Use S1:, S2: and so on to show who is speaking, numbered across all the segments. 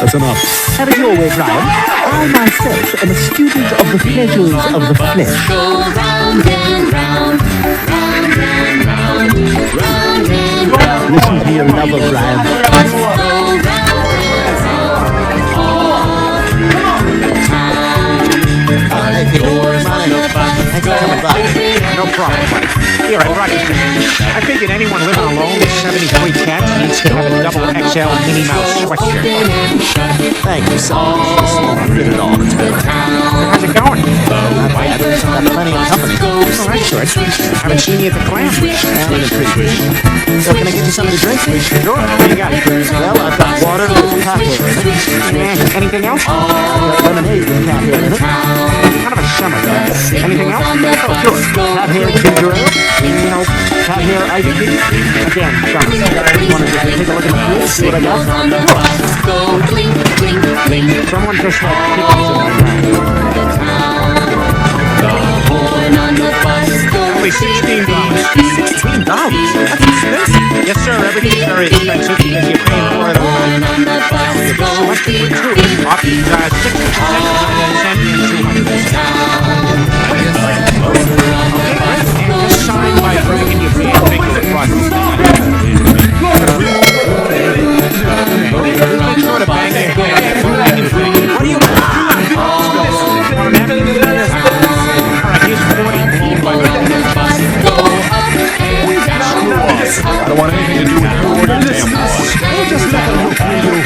S1: That's enough.
S2: Have it your way, Brian. I myself am a student of the pleasures of the flesh.
S3: Go round and round, round and round, round and round.
S2: Listen to your lover, Brian.
S3: Go round and round all through the town. Yours on the bus, go
S4: No problem, buddy. Here, I brought you. I figured anyone living alone with 73 cats needs to have a double XL Minnie Mouse sweatshirt.
S1: Thank you so much. This won't fit at all.
S4: How's it going?
S1: Not bad. Got plenty of company.
S4: Oh, that's good. Haven't seen you at the clam.
S1: Pretty good. So can I get you something to drink?
S4: Sure. What do you got?
S1: Well, I've got water with cat hair in it.
S4: Anything else?
S1: I've got lemonade with cat hair in it.
S4: Kind of a summer guy. Anything else? Oh, sure.
S1: Cat hair ginger ale.
S4: You know,
S1: Cat hair iced tea.
S4: again, summer.
S1: Want to just take a look at the fridge, see what I got?
S3: on the bus, go blink, blink, blink.
S4: Someone just had pickles in my mouth.
S3: The horn on the bus, go
S4: Only $16.
S1: $16? That's expensive.
S4: Yes, sir. Everything's very expensive because you're paying for it all.
S3: horn on the bus, go beep, beep,
S4: Options are 60% and 200%. Just sign by bringing your big finger across the front. Make sure to bang your head. What do you want? Here's 40 by the
S3: bus, go up and down.
S5: I don't want anything to do with your damn boss.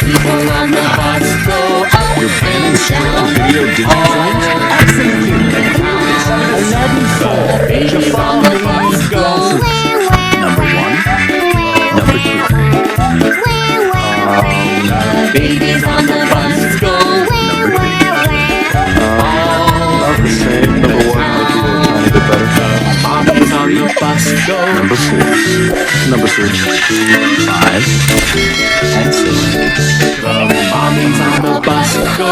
S3: People on the bus, go up
S5: You're banning straight video digital frames?
S3: Babies on the bus, go.
S5: Number one. Number two.
S3: Babies on the bus, go.
S5: About the same. Number one might be a tiny bit better.
S3: Mommies on the bus, go.
S5: Number six. Number three. 5 and 6.
S3: Mommies on the bus, go.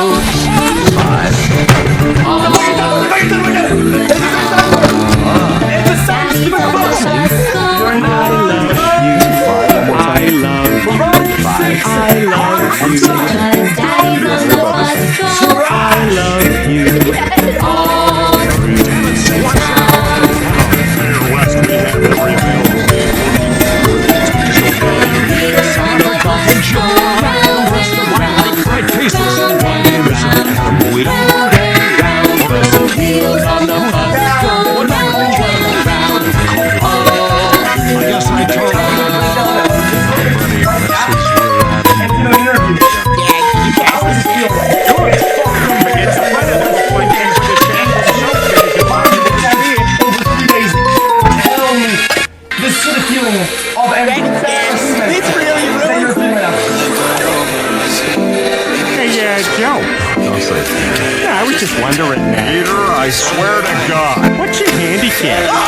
S5: 'Peter, I swear to God.
S4: What's your handicap?